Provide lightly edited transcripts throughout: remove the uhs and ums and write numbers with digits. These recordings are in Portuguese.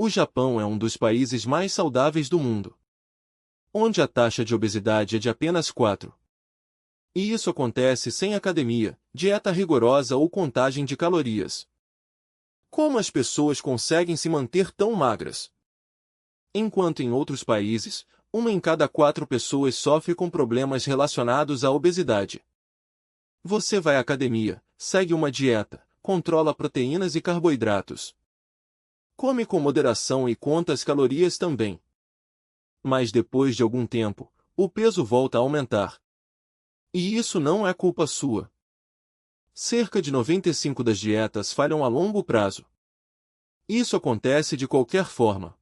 O Japão é um dos países mais saudáveis do mundo, onde a taxa de obesidade é de apenas 4. E isso acontece sem academia, dieta rigorosa ou contagem de calorias. Como as pessoas conseguem se manter tão magras? Enquanto em outros países, 1 em cada 4 pessoas sofre com problemas relacionados à obesidade. Você vai à academia, segue uma dieta, controla proteínas e carboidratos. Come com moderação e conta as calorias também. Mas depois de algum tempo, o peso volta a aumentar. E isso não é culpa sua. Cerca de 95% das dietas falham a longo prazo. Isso acontece de qualquer forma.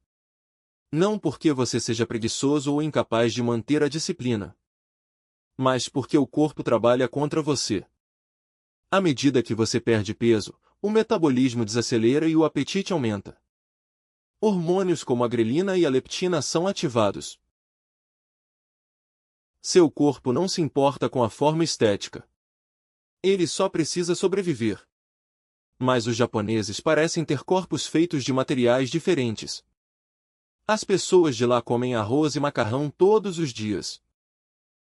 Não porque você seja preguiçoso ou incapaz de manter a disciplina, mas porque o corpo trabalha contra você. À medida que você perde peso, o metabolismo desacelera e o apetite aumenta. Hormônios como a grelina e a leptina são ativados. Seu corpo não se importa com a forma estética. Ele só precisa sobreviver. Mas os japoneses parecem ter corpos feitos de materiais diferentes. As pessoas de lá comem arroz e macarrão todos os dias.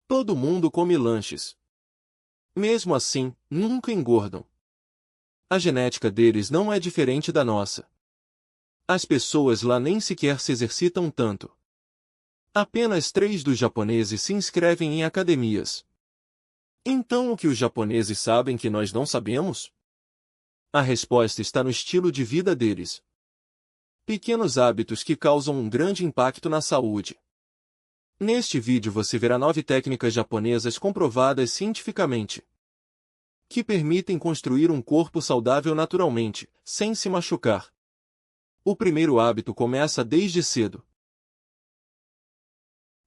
Todo mundo come lanches. Mesmo assim, nunca engordam. A genética deles não é diferente da nossa. As pessoas lá nem sequer se exercitam tanto. Apenas 3 dos japoneses se inscrevem em academias. Então o que os japoneses sabem que nós não sabemos? A resposta está no estilo de vida deles. Pequenos hábitos que causam um grande impacto na saúde. Neste vídeo você verá 9 técnicas japonesas comprovadas cientificamente, que permitem construir um corpo saudável naturalmente, sem se machucar. O primeiro hábito começa desde cedo.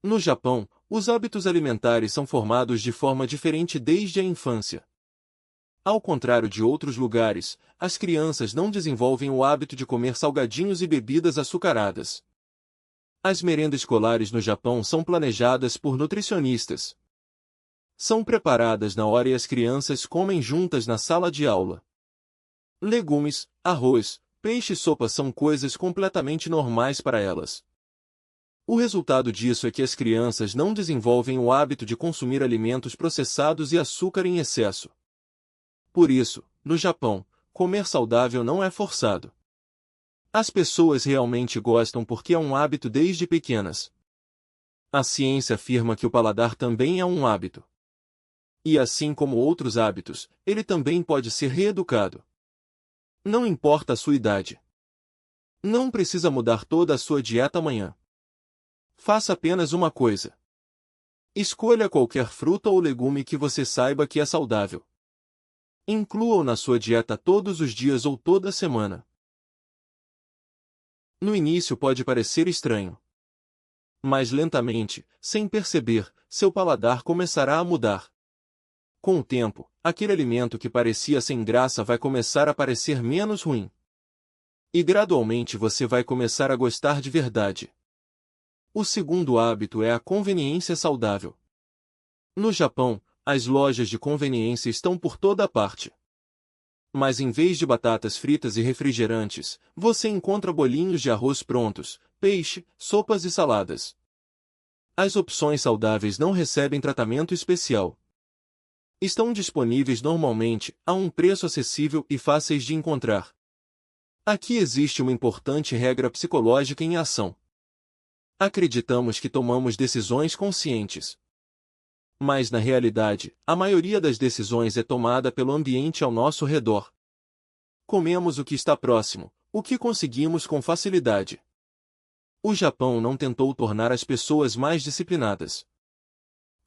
No Japão, os hábitos alimentares são formados de forma diferente desde a infância. Ao contrário de outros lugares, as crianças não desenvolvem o hábito de comer salgadinhos e bebidas açucaradas. As merendas escolares no Japão são planejadas por nutricionistas. São preparadas na hora e as crianças comem juntas na sala de aula. Legumes, arroz, peixe e sopa são coisas completamente normais para elas. O resultado disso é que as crianças não desenvolvem o hábito de consumir alimentos processados e açúcar em excesso. Por isso, no Japão, comer saudável não é forçado. As pessoas realmente gostam porque é um hábito desde pequenas. A ciência afirma que o paladar também é um hábito. E assim como outros hábitos, ele também pode ser reeducado. Não importa a sua idade. Não precisa mudar toda a sua dieta amanhã. Faça apenas uma coisa. Escolha qualquer fruta ou legume que você saiba que é saudável. Inclua-o na sua dieta todos os dias ou toda semana. No início pode parecer estranho. Mas lentamente, sem perceber, seu paladar começará a mudar. Com o tempo, aquele alimento que parecia sem graça vai começar a parecer menos ruim. E gradualmente você vai começar a gostar de verdade. O segundo hábito é a conveniência saudável. No Japão, as lojas de conveniência estão por toda parte. Mas em vez de batatas fritas e refrigerantes, você encontra bolinhos de arroz prontos, peixe, sopas e saladas. As opções saudáveis não recebem tratamento especial. Estão disponíveis normalmente, a um preço acessível e fáceis de encontrar. Aqui existe uma importante regra psicológica em ação. Acreditamos que tomamos decisões conscientes. Mas na realidade, a maioria das decisões é tomada pelo ambiente ao nosso redor. Comemos o que está próximo, o que conseguimos com facilidade. O Japão não tentou tornar as pessoas mais disciplinadas.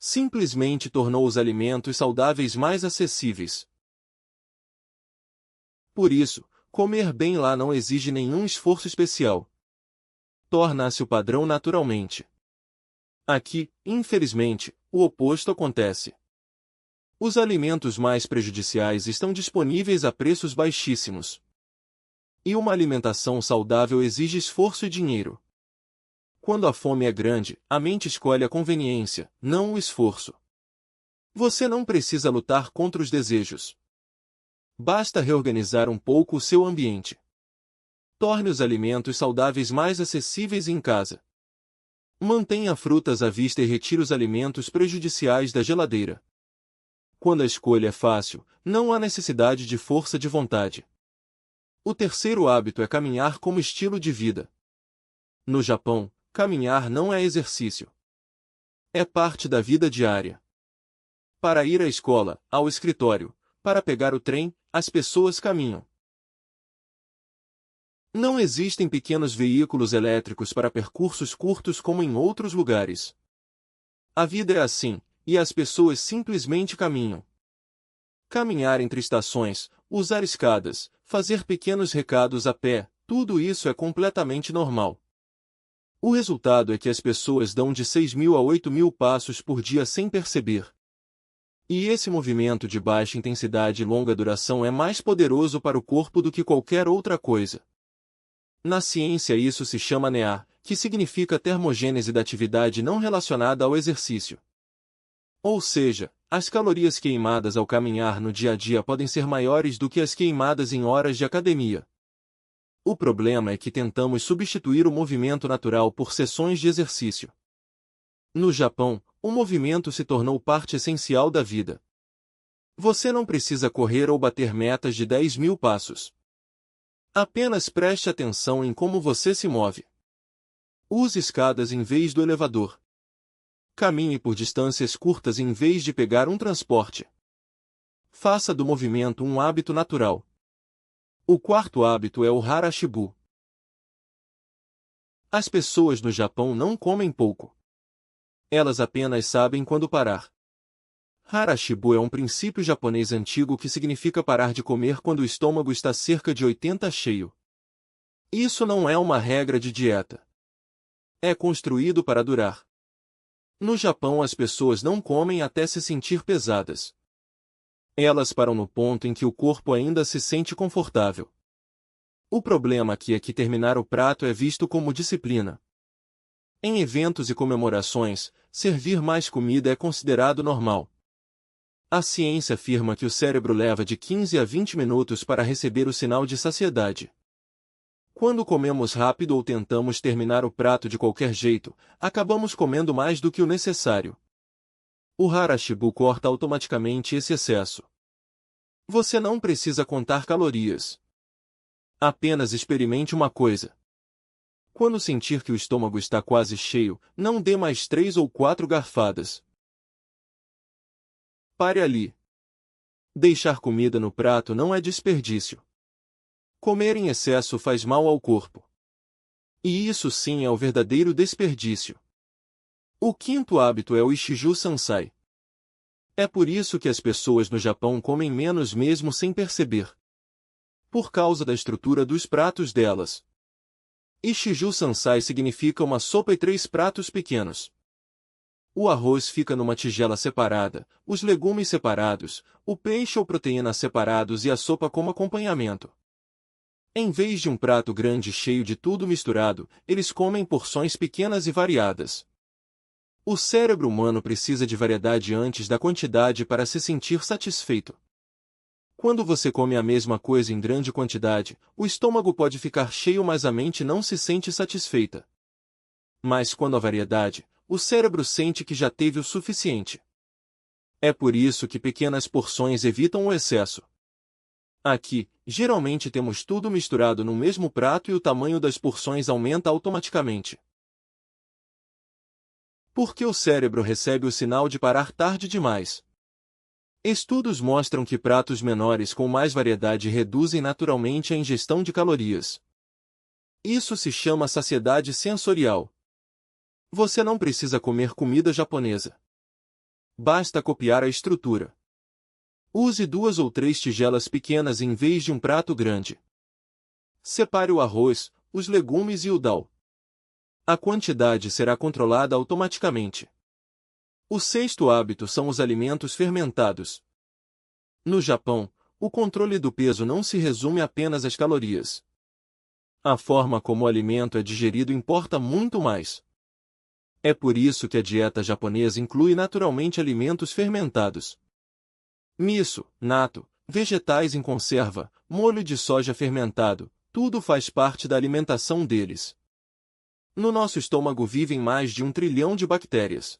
Simplesmente tornou os alimentos saudáveis mais acessíveis. Por isso, comer bem lá não exige nenhum esforço especial. Torna-se o padrão naturalmente. Aqui, infelizmente, o oposto acontece. Os alimentos mais prejudiciais estão disponíveis a preços baixíssimos. E uma alimentação saudável exige esforço e dinheiro. Quando a fome é grande, a mente escolhe a conveniência, não o esforço. Você não precisa lutar contra os desejos. Basta reorganizar um pouco o seu ambiente. Torne os alimentos saudáveis mais acessíveis em casa. Mantenha frutas à vista e retire os alimentos prejudiciais da geladeira. Quando a escolha é fácil, não há necessidade de força de vontade. O terceiro hábito é caminhar como estilo de vida. No Japão, caminhar não é exercício. É parte da vida diária. Para ir à escola, ao escritório, para pegar o trem, as pessoas caminham. Não existem pequenos veículos elétricos para percursos curtos como em outros lugares. A vida é assim, e as pessoas simplesmente caminham. Caminhar entre estações, usar escadas, fazer pequenos recados a pé, tudo isso é completamente normal. O resultado é que as pessoas dão de 6.000 a 8.000 passos por dia sem perceber. E esse movimento de baixa intensidade e longa duração é mais poderoso para o corpo do que qualquer outra coisa. Na ciência isso se chama NEA, que significa termogênese da atividade não relacionada ao exercício. Ou seja, as calorias queimadas ao caminhar no dia a dia podem ser maiores do que as queimadas em horas de academia. O problema é que tentamos substituir o movimento natural por sessões de exercício. No Japão, o movimento se tornou parte essencial da vida. Você não precisa correr ou bater metas de 10.000 passos. Apenas preste atenção em como você se move. Use escadas em vez do elevador. Caminhe por distâncias curtas em vez de pegar um transporte. Faça do movimento um hábito natural. O quarto hábito é o Harashibu. As pessoas no Japão não comem pouco. Elas apenas sabem quando parar. Harashibu é um princípio japonês antigo que significa parar de comer quando o estômago está cerca de 80 cheio. Isso não é uma regra de dieta. É construído para durar. No Japão as pessoas não comem até se sentir pesadas. Elas param no ponto em que o corpo ainda se sente confortável. O problema aqui é que terminar o prato é visto como disciplina. Em eventos e comemorações, servir mais comida é considerado normal. A ciência afirma que o cérebro leva de 15 a 20 minutos para receber o sinal de saciedade. Quando comemos rápido ou tentamos terminar o prato de qualquer jeito, acabamos comendo mais do que o necessário. O Harashibu corta automaticamente esse excesso. Você não precisa contar calorias. Apenas experimente uma coisa. Quando sentir que o estômago está quase cheio, não dê mais 3 ou 4 garfadas. Pare ali. Deixar comida no prato não é desperdício. Comer em excesso faz mal ao corpo. E isso sim é o verdadeiro desperdício. O quinto hábito é o Ishiju Sansai. É por isso que as pessoas no Japão comem menos mesmo sem perceber. Por causa da estrutura dos pratos delas. Ishiju Sansai significa uma sopa e 3 pratos pequenos. O arroz fica numa tigela separada, os legumes separados, o peixe ou proteína separados e a sopa como acompanhamento. Em vez de um prato grande cheio de tudo misturado, eles comem porções pequenas e variadas. O cérebro humano precisa de variedade antes da quantidade para se sentir satisfeito. Quando você come a mesma coisa em grande quantidade, o estômago pode ficar cheio mas a mente não se sente satisfeita. Mas quando há variedade, o cérebro sente que já teve o suficiente. É por isso que pequenas porções evitam o excesso. Aqui, geralmente temos tudo misturado no mesmo prato e o tamanho das porções aumenta automaticamente. Porque o cérebro recebe o sinal de parar tarde demais. Estudos mostram que pratos menores com mais variedade reduzem naturalmente a ingestão de calorias. Isso se chama saciedade sensorial. Você não precisa comer comida japonesa. Basta copiar a estrutura. Use 2 ou 3 tigelas pequenas em vez de um prato grande. Separe o arroz, os legumes e o dal. A quantidade será controlada automaticamente. O sexto hábito são os alimentos fermentados. No Japão, o controle do peso não se resume apenas às calorias. A forma como o alimento é digerido importa muito mais. É por isso que a dieta japonesa inclui naturalmente alimentos fermentados. Miso, natto, vegetais em conserva, molho de soja fermentado, tudo faz parte da alimentação deles. No nosso estômago vivem mais de 1 trilhão de bactérias.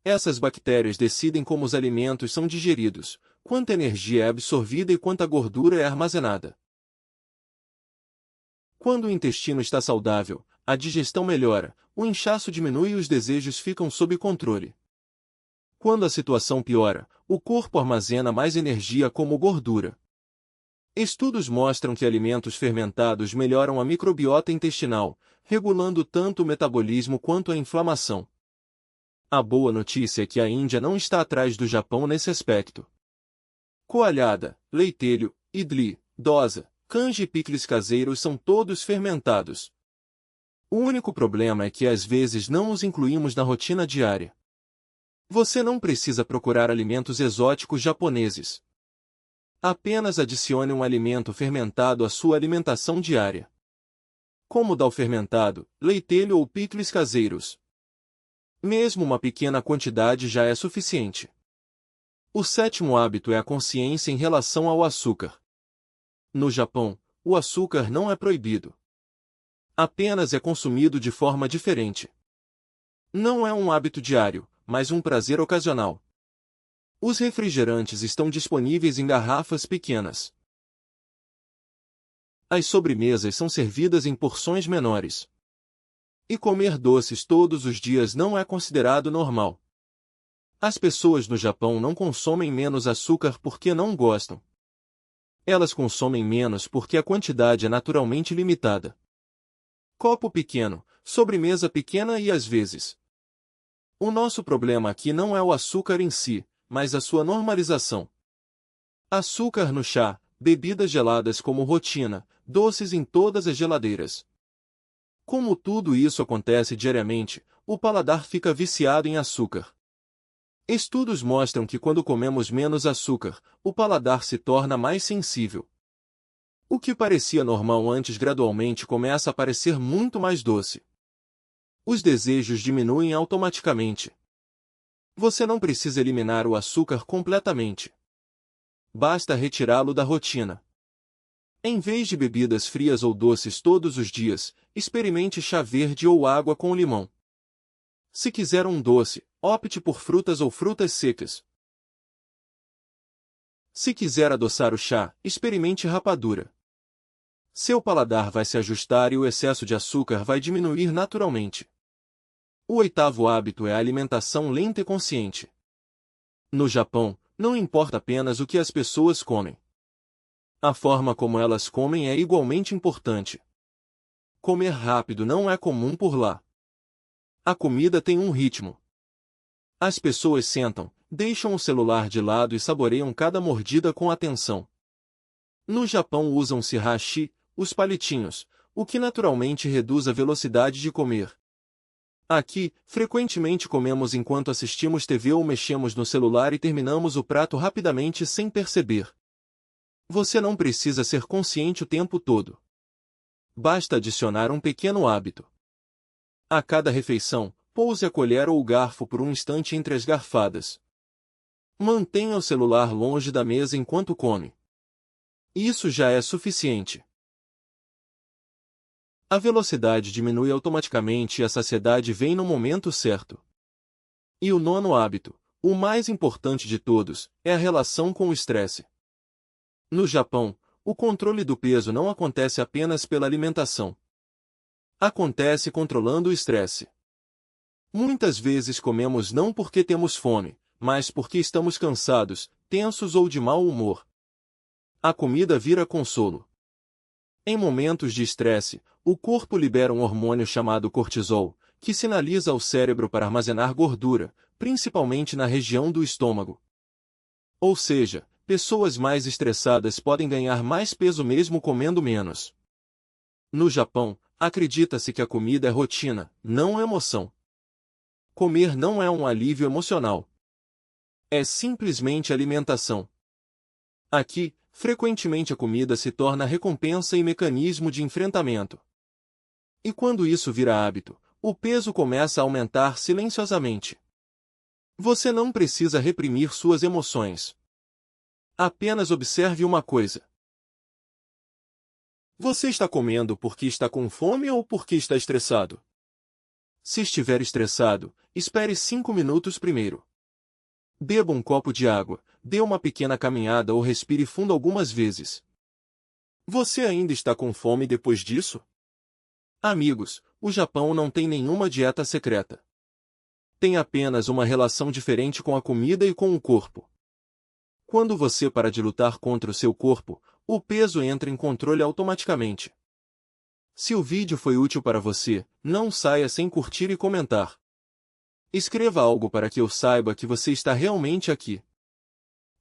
Essas bactérias decidem como os alimentos são digeridos, quanta energia é absorvida e quanta gordura é armazenada. Quando o intestino está saudável, a digestão melhora, o inchaço diminui e os desejos ficam sob controle. Quando a situação piora, o corpo armazena mais energia como gordura. Estudos mostram que alimentos fermentados melhoram a microbiota intestinal, regulando tanto o metabolismo quanto a inflamação. A boa notícia é que a Índia não está atrás do Japão nesse aspecto. Coalhada, leitelho, idli, dosa, canja e picles caseiros são todos fermentados. O único problema é que às vezes não os incluímos na rotina diária. Você não precisa procurar alimentos exóticos japoneses. Apenas adicione um alimento fermentado à sua alimentação diária. Como dal fermentado, leitelho ou picles caseiros. Mesmo uma pequena quantidade já é suficiente. O sétimo hábito é a consciência em relação ao açúcar. No Japão, o açúcar não é proibido. Apenas é consumido de forma diferente. Não é um hábito diário, mas um prazer ocasional. Os refrigerantes estão disponíveis em garrafas pequenas. As sobremesas são servidas em porções menores. E comer doces todos os dias não é considerado normal. As pessoas no Japão não consomem menos açúcar porque não gostam. Elas consomem menos porque a quantidade é naturalmente limitada. Copo pequeno, sobremesa pequena e às vezes. O nosso problema aqui não é o açúcar em si, mas a sua normalização. Açúcar no chá, bebidas geladas como rotina, doces em todas as geladeiras. Como tudo isso acontece diariamente, o paladar fica viciado em açúcar. Estudos mostram que quando comemos menos açúcar, o paladar se torna mais sensível. O que parecia normal antes gradualmente começa a parecer muito mais doce. Os desejos diminuem automaticamente. Você não precisa eliminar o açúcar completamente. Basta retirá-lo da rotina. Em vez de bebidas frias ou doces todos os dias, experimente chá verde ou água com limão. Se quiser um doce, opte por frutas ou frutas secas. Se quiser adoçar o chá, experimente rapadura. Seu paladar vai se ajustar e o excesso de açúcar vai diminuir naturalmente. O oitavo hábito é a alimentação lenta e consciente. No Japão, não importa apenas o que as pessoas comem. A forma como elas comem é igualmente importante. Comer rápido não é comum por lá. A comida tem um ritmo. As pessoas sentam, deixam o celular de lado e saboreiam cada mordida com atenção. No Japão usam-se hashi, os palitinhos, o que naturalmente reduz a velocidade de comer. Aqui, frequentemente comemos enquanto assistimos TV ou mexemos no celular e terminamos o prato rapidamente sem perceber. Você não precisa ser consciente o tempo todo. Basta adicionar um pequeno hábito. A cada refeição, pouse a colher ou o garfo por um instante entre as garfadas. Mantenha o celular longe da mesa enquanto come. Isso já é suficiente. A velocidade diminui automaticamente e a saciedade vem no momento certo. E o nono hábito, o mais importante de todos, é a relação com o estresse. No Japão, o controle do peso não acontece apenas pela alimentação. Acontece controlando o estresse. Muitas vezes comemos não porque temos fome, mas porque estamos cansados, tensos ou de mau humor. A comida vira consolo. Em momentos de estresse, o corpo libera um hormônio chamado cortisol, que sinaliza ao cérebro para armazenar gordura, principalmente na região do estômago. Ou seja, pessoas mais estressadas podem ganhar mais peso mesmo comendo menos. No Japão, acredita-se que a comida é rotina, não emoção. Comer não é um alívio emocional. É simplesmente alimentação. Aqui, frequentemente a comida se torna recompensa e mecanismo de enfrentamento. E quando isso vira hábito, o peso começa a aumentar silenciosamente. Você não precisa reprimir suas emoções. Apenas observe uma coisa. Você está comendo porque está com fome ou porque está estressado? Se estiver estressado, espere 5 minutos primeiro. Beba um copo de água, dê uma pequena caminhada ou respire fundo algumas vezes. Você ainda está com fome depois disso? Amigos, o Japão não tem nenhuma dieta secreta. Tem apenas uma relação diferente com a comida e com o corpo. Quando você para de lutar contra o seu corpo, o peso entra em controle automaticamente. Se o vídeo foi útil para você, não saia sem curtir e comentar. Escreva algo para que eu saiba que você está realmente aqui.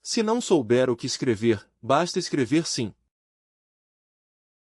Se não souber o que escrever, basta escrever sim.